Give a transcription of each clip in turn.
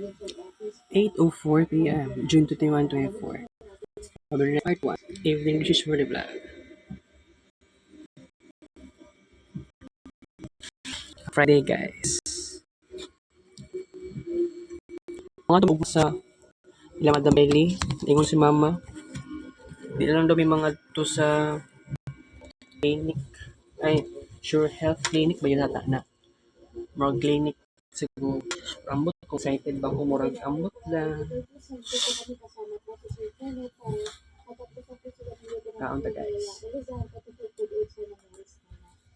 8:04 p.m. June 21, 24. Part 1. Evening wishes for the vlog. Friday, guys. Mga tumugos sa ila Madam Belly. Ingon si Mama. Di na lang daw may mga to sa clinic. Ay, Sure Health Clinic ba yun ata na? More clinic. Siguro. Ambot ko. Excited ba ko? Murag ambot lang. Kaunta, guys.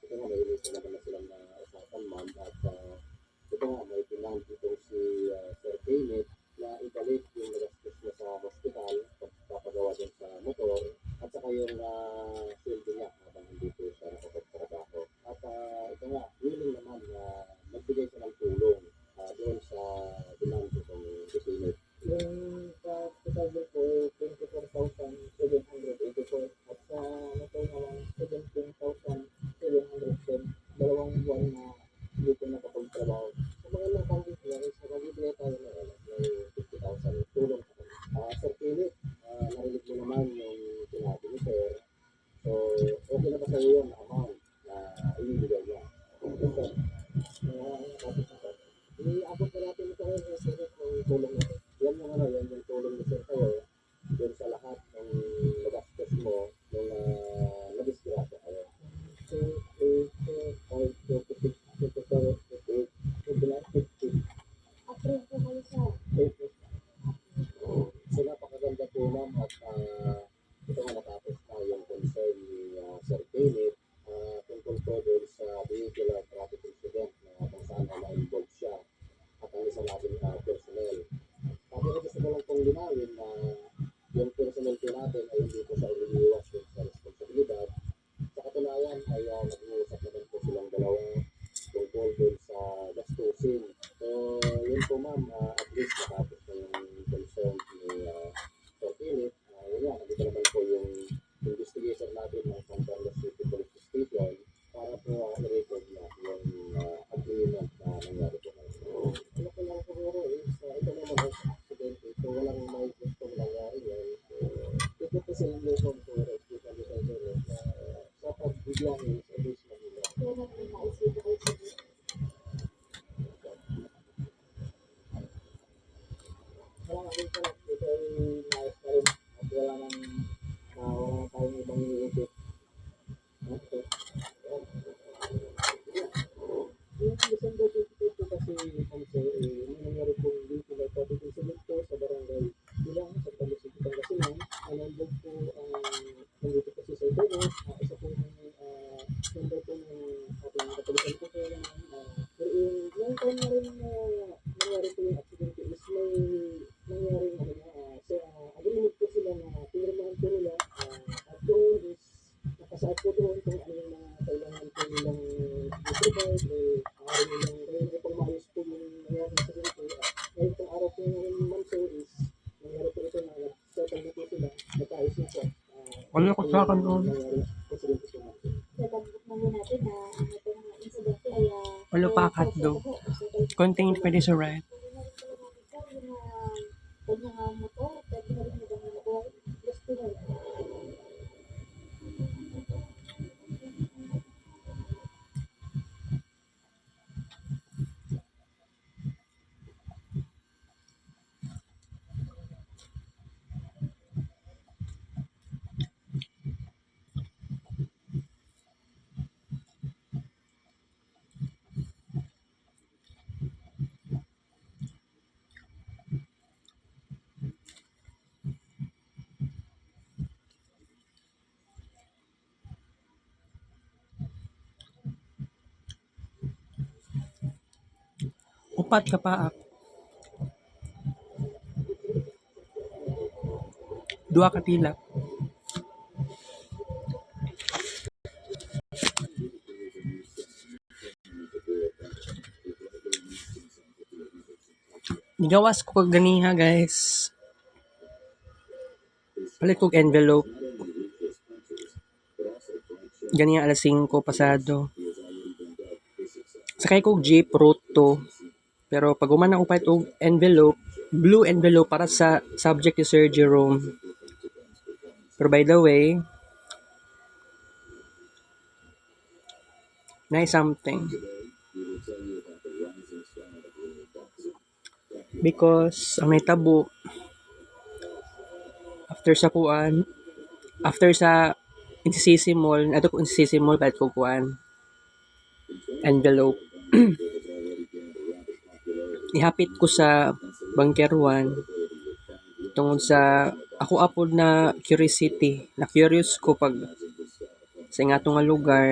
Ito nga may ilis na naman silang usapan, ma'am, at ito nga may pinang itong si Sir Kenneth na ibalik yung nagastos niya sa hospital pagpapagawa din sa motor at saka yung silbi niya habang hindi po siya nakapagtrabaho. At ito nga, willing naman na magbigay siya ng tulong doon sa demand itong si Kenneth. Yung sa hospital po, 24,784 at sa motor naman, 17,710, dalawang buwan na hindi ko nakapagtrabaho. Sa mga nabanggit niya, is nakabibigay tayo ng 50,000 tulong. Sir Philip, narinig mo naman yung sinabi ni Sir. So, okay na ba sa'yo yung amount na ibibigay niya? Okay, sir. Iabot na natin ito ngayon, Sir, ng tulong natin. Yan yung yan yung tulong ni Sir kayo, yun sa lahat ng nagastos mo nung nabisgrasya kayo. So, 5, 26, 27, 28, 50. Approve po kayo sa 8. So, napakaganda po, ma'am, at ito nga natapos na yung concern ni Sir Kenneth tungkol po doon sa vehicular traffic incident na kung saan na-involve siya at ang isa natin personnel. Sabi ko gusto ko lang pong linawin na yung personnel po natin ay hindi po siya iniiwas sa responsibilidad. Sa katunayan ay nag-uusap naman po silang dalawa tungkol doon sa gastusin. So, yun po, ma'am, at least natapos na yung concern ni Sir Philip. Yun nga, nandito naman po yung investigation natin ng San Carlos City Police Station para po i-record na yung agreement na nangyari po. Ano ko lang siguro is, ito naman ang accident. So, walang may gustong nangyari yan. Ito po sa inyo kung kita nyo tayo sa pagbigyan is always manila. Wala ito ay maayos na rin at wala nang tayong ibang iisip. Yung December 22 kasi may nangyari pong vehicular traffic incident po sa barangay Bilang sa Talusig, Pangasinan. Nandun po nandito po si Sir Bernard, isa po ng member po ng ating kapulisan po kaya naman. Pero yung time na rin nangyari po yung accident is may nangyari agreement po sila na pinirmahan po nila at doon is nakasaad po doon kung ano yung mga kailangan po nilang i-provide maaari nilang ngayon po maayos po yung nangyari sa ganito. Ngayon pong araw po ngayon manso is nangyari po ito na nag-settle na po sila, nag-ayos na po. Wala ko sa akin doon. Nangyari presidente po natin. Nabanggit naman natin na itong incident ay Wala pa kat do. Contained for this, alright. kanyang motor, pwede na rin magandang motor, gusto na rin. Upat ka pa. Dua ka tilak. Nigawas ko kag ganiha, guys. Palit kog envelope. Ganiha alas 5 pasado. Sakay kog jeep route to Pero pag human upay og envelope, blue envelope para sa subject ni Sir Jerome. Pero by the way, na something. Because ang nahitabo after sa kuan, after sa NCCC Mall, ato ko NCCC Mall bayad ko kuan envelope. Ihapit ko sa bangkerwan tungod sa ako apod na curiosity, na curious ko pag sa ingatong nga lugar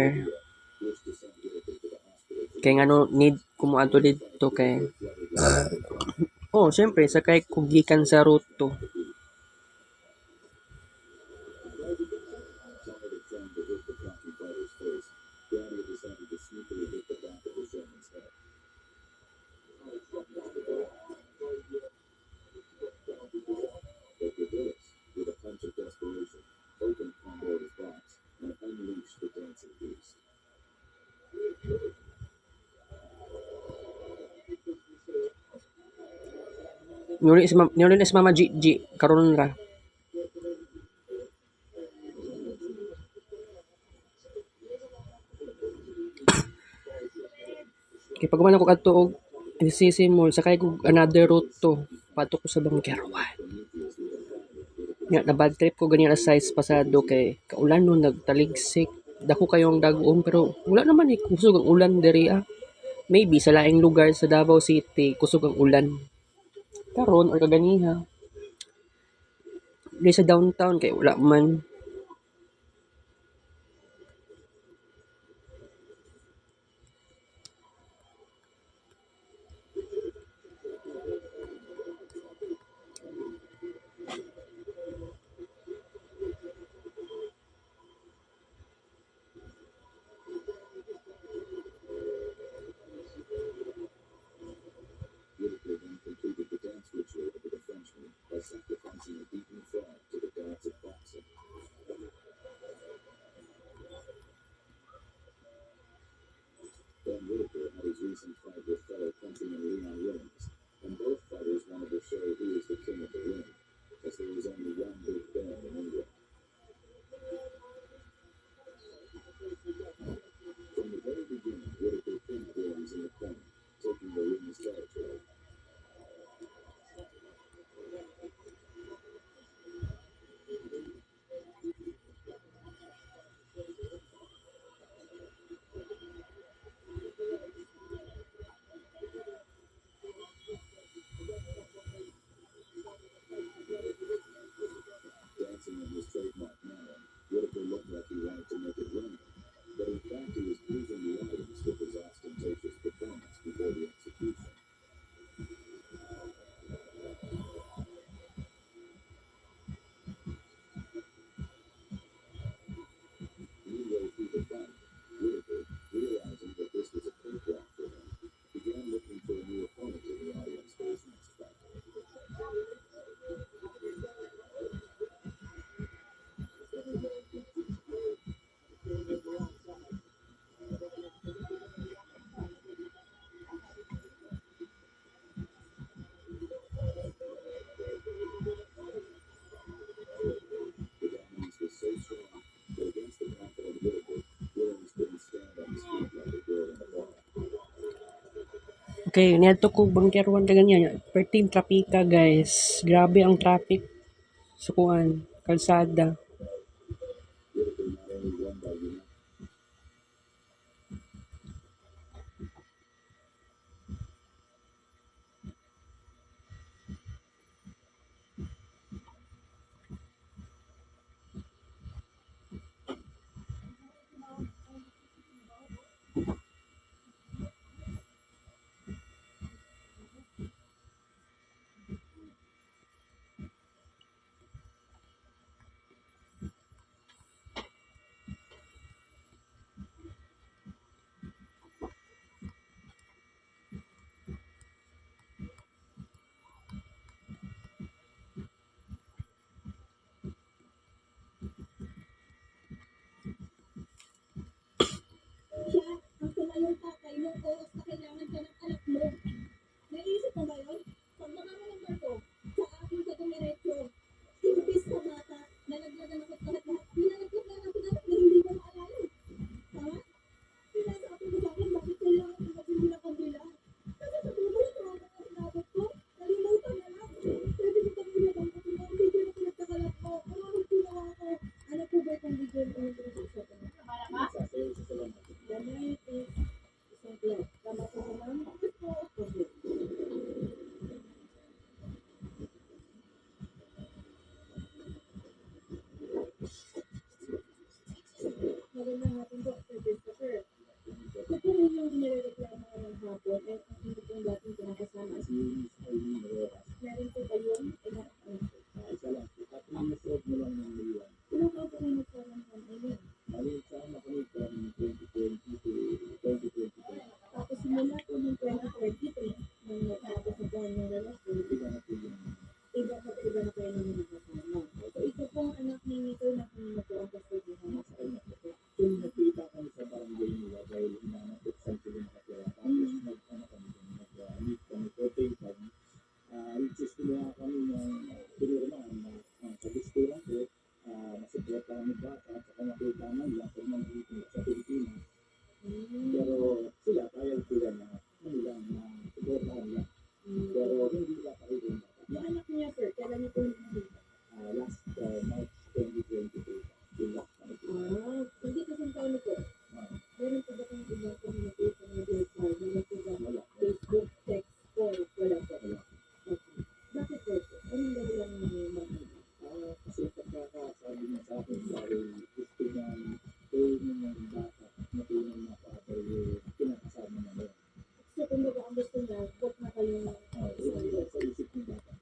kay ngano need ko moadto didto kay oh syempre sakay kog gikan sa ruto. Nuri na si Mama Gigi karon ra. Kay pag man ako kadto og NCC Mall sakay kog another route to padto ko sa bangkerwan. Nga na bad trip ko ganyan na size pasado kay kaulan no nagtaligsik. Dako kayong dagom pero wala naman kusog ang ulan diri ah. Maybe sa laing lugar sa Davao City kusog ang ulan. Karon or kaganiha. Di sa downtown kay wala man. Okay, niadto ko bangkerwan ka ganyan. Perting trapika guys. Grabe ang traffic sa kuan, kalsada. hindi ba pa rin Yung anak niya, sir, kailan niyo po nakita? last March 2022. Yung last time. Hindi kasi tayo nito. Meron po ba kayong ibang communication na verified? Meron po ba Wala. Facebook, text, call? Wala po. Wala. Okay. Bakit po? Anong dahilan ng mga Kasi pagkakasabi niya sa akin dahil gusto niya training ng bata na tunay na father yung pinakasama na yun. So, kumbaga ang gusto niya, huwag na kayong Sa isip ng bata.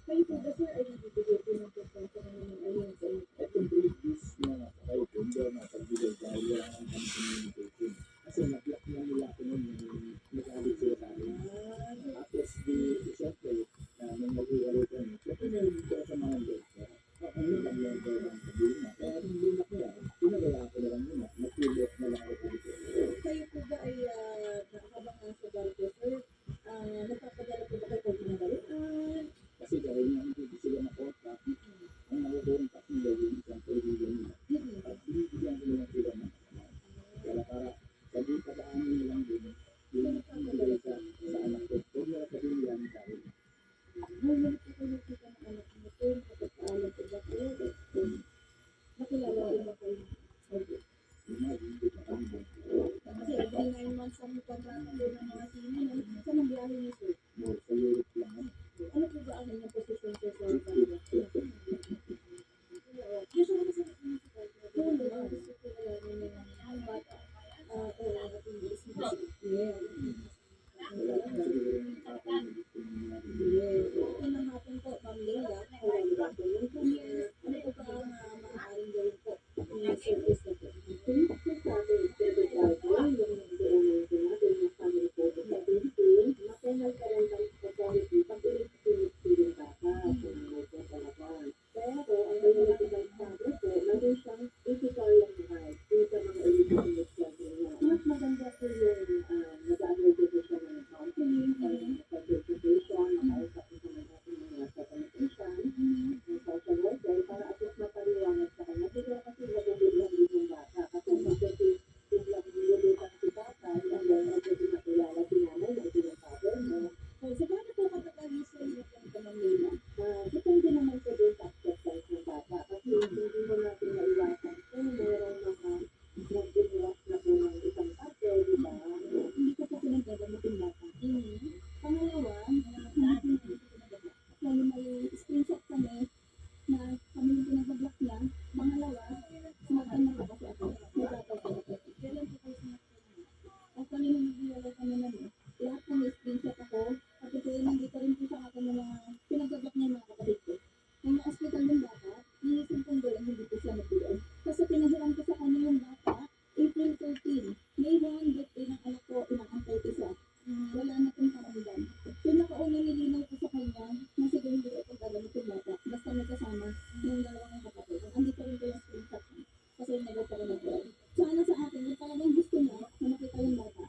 kayo po ba, sir, ay nagbibigay po ng pagkasa ng mga ayun sa inyo? At yung previous na nakakay ko, hindi ako nakapagbigay dahil wala kang kami communication. Kasi nag-block na nila ako nun yung nag-alit sila sa akin. Tapos siyempre, nung mag-iwalay kami, siyempre meron ko sa mga letter. Ano lang yung lang sabihin na. Kaya hindi na kaya, pinagawa ko na lang muna. Nag-block na lang ako dito. Kayo po ba ay habang nasa barko, sir, nagpapadala po ba kayo pag ginagalaan? Kasi dahil nga hindi sila na-contact, ang nakukontact nila yung isang kaibigan nila. At binibigyan ko lang sila ng kasama. Kaya para pagkakadaanan nilang din, yung ibigay sa anak ko. Huwag nila sabihin yan dahil Ngayon po kayo nakita ng anak niyo po, nakapagpaalam po ba kayo? Nakilala po ba kayo? Okay. hindi pa kami Kasi every 9 months ang kontrata po ng mga senior. Saan ang biyahe niyo, sir? more sa Europe lang. Ano po ba ang inyong posisyon, sir, sa Canada? Usually kasi kung gusto ko alamin ng mga bata, ating business. Yeah. Wala kang siguro yung tatay na gusto nila. Unang hapon po, Ma'am Leila, kailangan po yung 2 years. Ano po ba ang maaaring gawin po ng service na po? Maternal parental authority, pag ulit-ulit bata, pero ang biological father po, nandun siyang physical right dun sa mga eligible children niya. Mas maganda po yung nag-undergo po siya ng counseling, pag-education, makausap po siya ng ating mga documentation, ng social worker, para at least mapaliwanag sa kanya. Siguro kasi naguguluhan din yung bata. Kasi magpapit biglang nilulutan si bata, and then magpapit makilala si nanay na ito yung father mo. So, sa paano po kapag usually yung Manila? Depende naman po din sa acceptance ng bata. Kasi hindi mo natin maiwasan kung merong mga nagdinuwas na po ng isang ate, di ba? Hindi ko po pinagdagamit yung bata. Pangalawa, so may screenshot kami na kami yung pinag-block niya. Pangalawa, sumagal na po kasi ako. Nagkataw ko ako. Kailan po kayo sumagal na? At kami nung nag-iwalay kami na lahat kami screenshot ako. Kasi kaya nandito rin po sa akin ng mga pinag-block niya mga kapatid ko. Nung na-hospital yung bata, nilisip kong doon, hindi ko siya nagbigay. Kasi pinahiram ko sa kanya yung bata, April 13. May 1 birthday ng anak ko, inaantay ko siya. Wala na pong karamdam. Pinakauna nilinaw ko sa kanya, na sige hindi ko pagdagamit yung bata. Basta magkasama yung dalawang kapatid. Andito rin ko yung screenshot niya. Kasi nagkakaroon na po. Sana sa akin, yung talagang gusto niya na makita yung bata.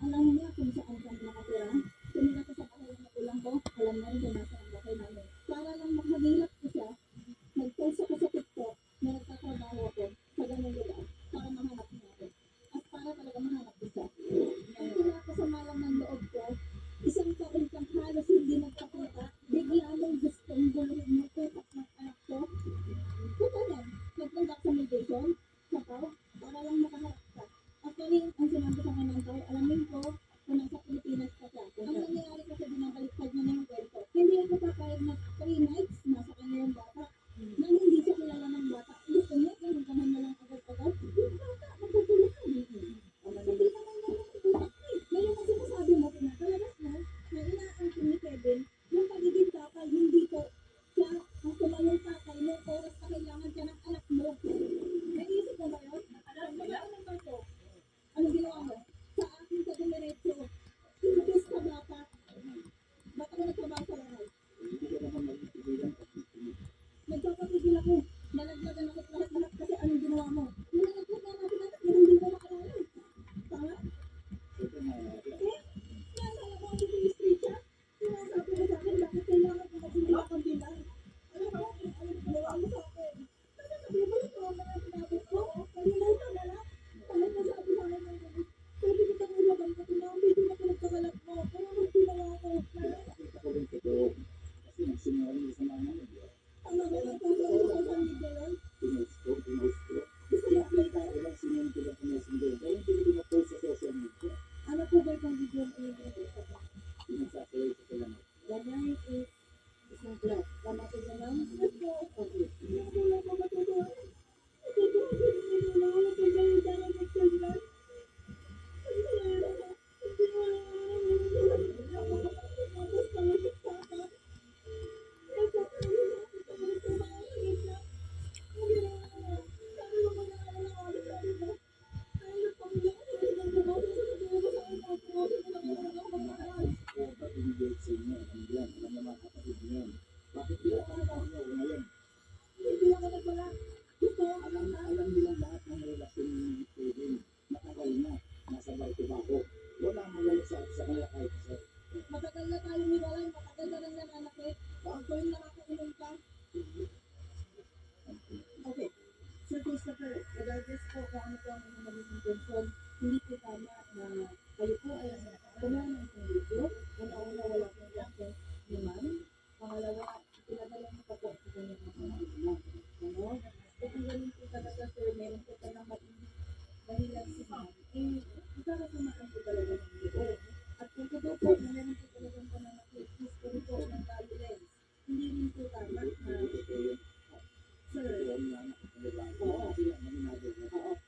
Alam niya kung saan siya nakatira. Tumira ko sa bahay ng magulang ko. Alam na rin kung nasa ang bahay namin. Para lang maghagilap ko siya, nag-post ako sa TikTok na nagtatrabaho ako sa ganung lugar para mahanap niya ako. At para talaga mahanap ko siya. Ang pinakasama lang ng loob ko, isang taon kang halos hindi nagpakita, bigla mong gustong guluhin mo ko at ng anak ko. Puto yan, nagpunta sa mediation, sapaw, para lang makaharap ka. Actually, ang sinabi sa akin ng tao, alamin ko kung nasa Pilipinas ka siya. Ang nangyayari kasi binabaliktad niya na yung kwento. Hindi ako papayag na 3 nights, nasa kanya yung bata. Nang hindi siya kilala ng bata, gusto niya, ganun na lang agad-agad. Yung bata, magkatuluhan. Hindi naman niya nakikita. Ngayon kasi masabi mo, pinakalabas mo, na inaangkin ni Kevin, yung pagiging tatay, hindi ko siya, ang tumayong tatay mo, oras na kailangan ka ng anak mo. Naisip mo ba yun? Alam mo ba ang barko? Ano ginawa mo? Sa akin ka dumiretso. Imbis ka bata. Baka ka nagtrabaho sa bahay. Hindi ka naman magpipigilan pag gusto mo. Nagpapapigil ako. Nalaglagan ako lahat-lahat kasi anong ginawa mo? Nalaglag na natin natin pero hindi ko makalaman. Tama? Ito na, Eh? Nasa ako ang street siya. Sinasabi ko sa binibigay sa inyo. Ano yan? Alam naman kapatid niyo yan. Bakit di ako nagkakaroon ngayon? Hindi ako nagwala. Gusto ko Alam nila lahat ng relasyon ni Kevin. Matagal na. Nasa Bartibago. Wala magalit sa kanya kahit isa. matagal na tayo niwalay, matagal na lang nananakit. Bago yung nakakainom ka. Okay. Sir Christopher, regardless po kung ano po ang inyong maging intention, hindi po tama na kayo po ay kumuha ng video. Una-una, wala pong consent naman. Pangalawa, pinadala mo pa po sa kanyang mga anak. Ano? Kung ganun po talaga, sir, meron po ka ng matindi dahilan si ma'am. Ikakasamaan po talaga ng loob. At kung totoo po, na meron po talagang pananakit, please po po ng violence. Hindi rin po tama na, sir, oo.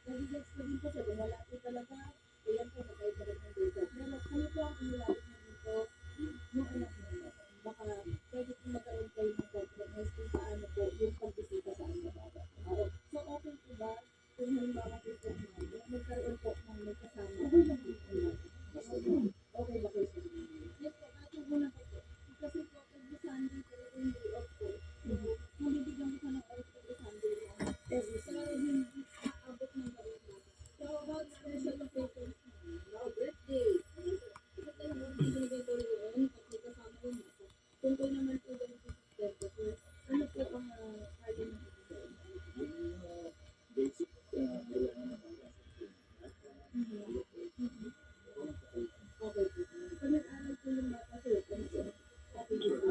Nag-gets ko din po sir, kung wala po talaga, ayan po, nakaibalag ng data. Pero kami po ang inilalap na dito, yung anak niyo. Baka pwede po magkaroon kayo ng compromise kung paano po yung pagbisita sa anak. So, okay po ba kung halimbawa po po magkaroon po ng may kasama? Okay lang po po yan. Okay ba kayo sa inyo? Yes po, kahit yung una po po. Kasi po, every Sunday po yung day off po. So, mabibigyan ko siya ng off every Sunday lang. Pero hindi aabot ng gawin natin. So, about special occasions na, birthday. Kasi tayo mo, binigay ko yun, pag may kasama yung mata. Kung ko naman po ganun po sa so, ano po ang kaya ng ibigay? Basic kailangan na ba? Okay po. Pag nag-aral po yung bata, sir, ano po? Okay po.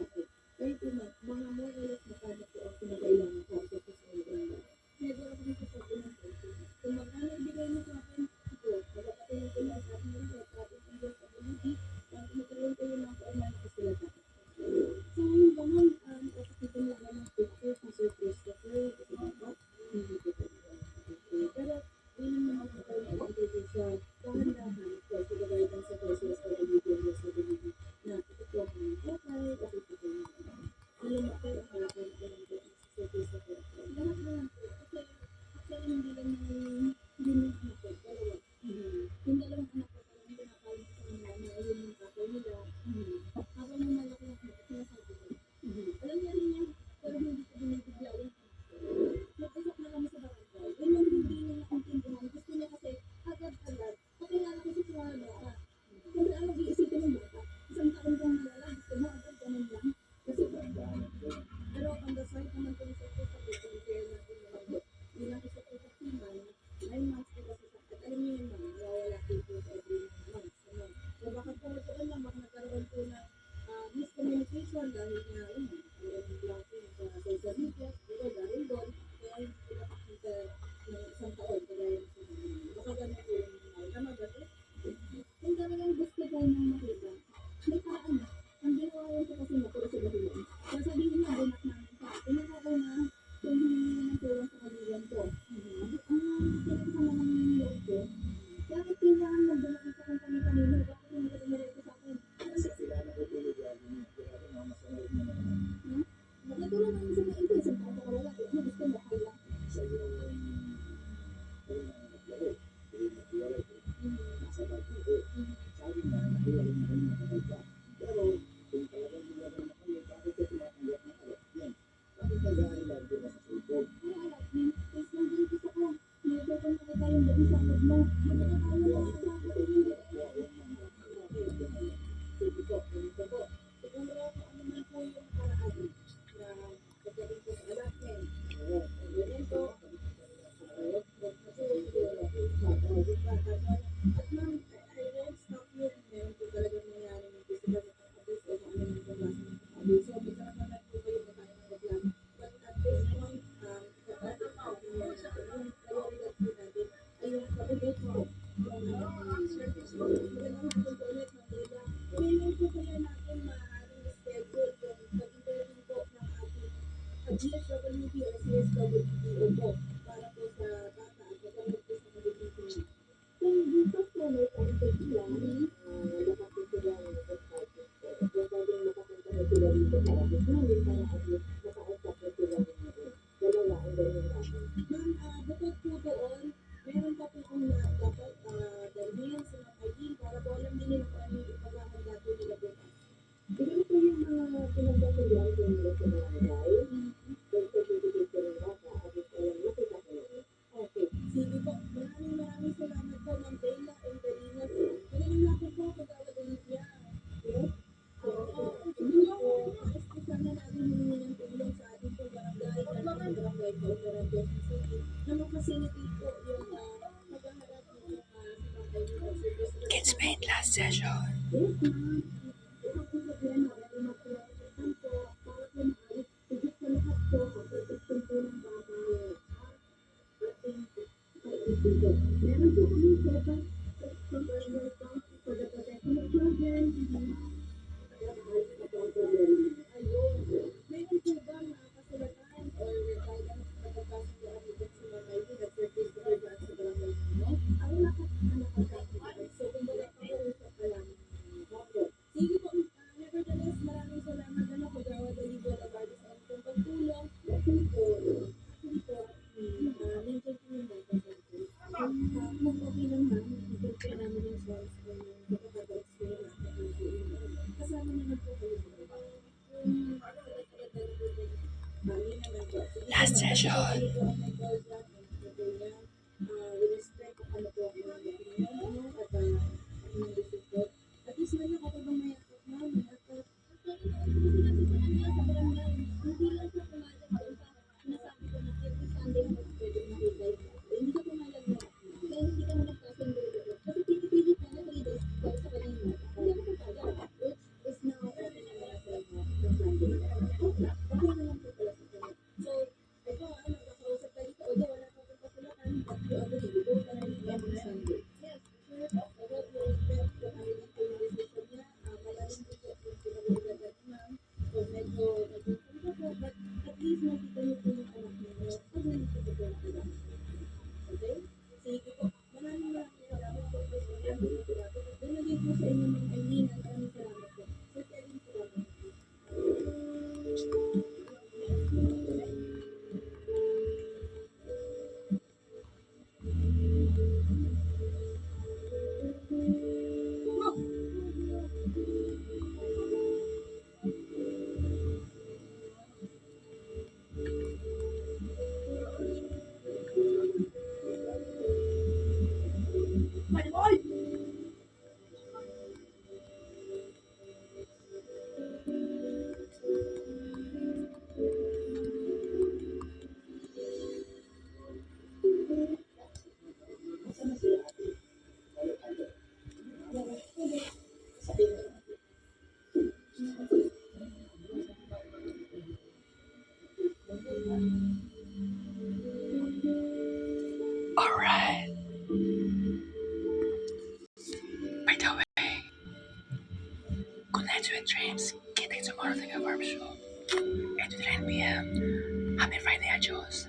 Okay. Kayo po ma'am, mga more or less magkano po ang pinagkailangan ko sa pagkakas Never ako nito sa unang person. Kung magkano ibigay mo sa akin, ito, magkakatayin ko lang sa akin ng ito, tapos ang Diyos sa community, tapos magkaroon ko yung mga kaunay ko sila sa akin. So, yung ganun, kapatid mo ba ng picture sa Sir Christopher, kasi dapat, hindi ko po. Pero, yun yung mga kayo na ito sa dahan-dahan, so, sa guidance sa process for the video sa community, na ito po ang okay, kasi ito po yung alam mo kayo ang harapan ko lang po sa Christopher. Lahat na lang po, kasi actually hindi lang yung unit dito, dalawa. Yung dalawang anak ko talagang pinakain ko sa kanila na ayun yung tatay nila. Habang yung malaki ako, sinasabi ko. Alam niya rin yan, pero hindi ko binibigyan. Nag-usap na kami sa barangay. Yun yung hindi niya naintindihan. Gusto niya kasi agad-agad. Pakilala ko sa mga bata. Siyempre, ang mag-iisipin ng bata. Isang taon kong malala, gusto mo agad ganun lang. Kasi pero on the side naman ko sa ito, sabi ko, kaya natin naman bilang isa po sa teaman, 9 months ko kasi at alam niyo yun ma'am, nawawala po po sa every 9 months. Ano? So baka po doon lang, baka nagkaroon po ng miscommunication dahil nga, yun, nagkaroon ng blocking sa social media, siguro dahil doon, kaya hindi ko nakakita ng isang taon, kaya yun sa mga, baka ganun po yung mga, tama ba ito? Kung talagang gusto ko nang makita, may paraan na. Ang ginawa yun ko kasi napuro sa dahilan. Kaya sabihin niya, bunak namin ka. Tinuro ko na kung hindi naman tulong sa kaliwan ko. Ang pinagkasama ng loob ko, bakit kailangan magbunak sa kung kami-kanino? Bakit hindi ka dumiretso sa akin? Kasi sila natutulog yan. Kaya rin mga masanay mo na naman. Nakatulong namin sa mga ito. Isang taon ka wala. Ano gusto mo? Kaya. Sa yung naglaro. Yung naghiwalay ko. Nasa Bartibago. Sabi niya, nahiwalay na kami nakakita. Pero, kung talagang hiwalay na kami, bakit ka tumatanggap ng alak yan? Bakit nag-aaral din sa sulpog? Ano alam? Please lang din gusto ko. Medyo kung nakita yung gabi sa agad mo. Hindi ka tayo lang sa akin. Sige po, ganito po. Siguro kung ano man po yung paraan na pagdating po sa anak niya. Ganyan po. At ma'am, I won't stop you. Meron po talagang nangyari ng physical abuse o kung ano man po klase ng abuse. So, magkakaroon po kayo na tayo ng reklamo. But at this point, yung prioridad po natin ay yung pag-update po ng service po. Magandang hapon po ulit, Ma'am Leila. Kailan po kaya natin maaaring schedule yung pag-interview po ng ating GSWD or CSWDO po para po sa bata at pagkakas po sa magiging kung dito po may contact lang, baka po sila nag-party po. Kung pwedeng makapunta na sila dito sa office namin para at least makausap na sila ng dalawa ang ganyan natin. Ma'am, bukod po doon, meron pa po kung dapat dalhin sa mga ID para po alam din nila kung ano yung paghahanda po nila pinagkakuluan ko nila sa barangay, then certificate ko ng bata, at ito lang nakita ko na. Okay. Sige po. Maraming salamat po, Ma'am Bella and Darina. Magaling na po pag-awad ulit niya. Yes? Oo. Nais po sana namin humingi ng tulong sa ating po barangay, at ang barangay po, Barangay City, na mapacilitate po yung paghaharap ng mga simakay at service. Kids Paint last session. Yes, ma'am. Ito po sa pleno ay mapulang po para po maayos. Higit sa lahat po, ang protection po ng bata ating kaibigan. Meron po kami seven protection for the protection of children. Ayun. Meron po ba mga kasulatan or guidance na pagkakasunduan dito sa mga kaibigan at service provider sa barangay mo? Ang nakakasakit. So, kung wala pa po, usap ka lang. Sige po. Nevertheless, maraming salamat na pag-awad ng Liga Labardo sa ating pagtulong. Actually po, nandiyan po yung bata po. Kung okay lang ma'am, ibig po namin yung source ko ng kapag-experience natin. Kasama naman po kayo. Last session. Respect kung ano po ang mga opinion mo at ang decision. At least man ako bang mayakap na, mayakap. Hindi lang po pumayag. Sinasabi ko na every Sunday mo pwede makita ito. Hindi ka pumayag na. Kaya hindi ka na nagkasundo. Kasi pinipilit na na 3 days dahil sa kanina. Hindi ako pumayag. Which is now open na mga sa Sunday. Okay naman po pala sa kanina. So, ito nagkakausap tayo dito. Although wala pa po kasulatan, but you agree. Go ka na rin every Sunday. Yes, sure. I hope you respect kung ano yung decision niya. Malalim po po kung pinag-uulagan ma'am. So, medyo po, but at least nakita niyo po yung anak niyo. Pag nandito po po ang anak niyo. Okay? Sige po. Maraming salamat po po sa inyo. Ganun din po sa inyo mga Eileen. Maraming salamat po. Sir Kevin, salamat po. Alright. By the way, good night, sweet dreams. Kita tomorrow sa Gabarb Show. 8 to 9 p.m. Happy Friday, Ajos.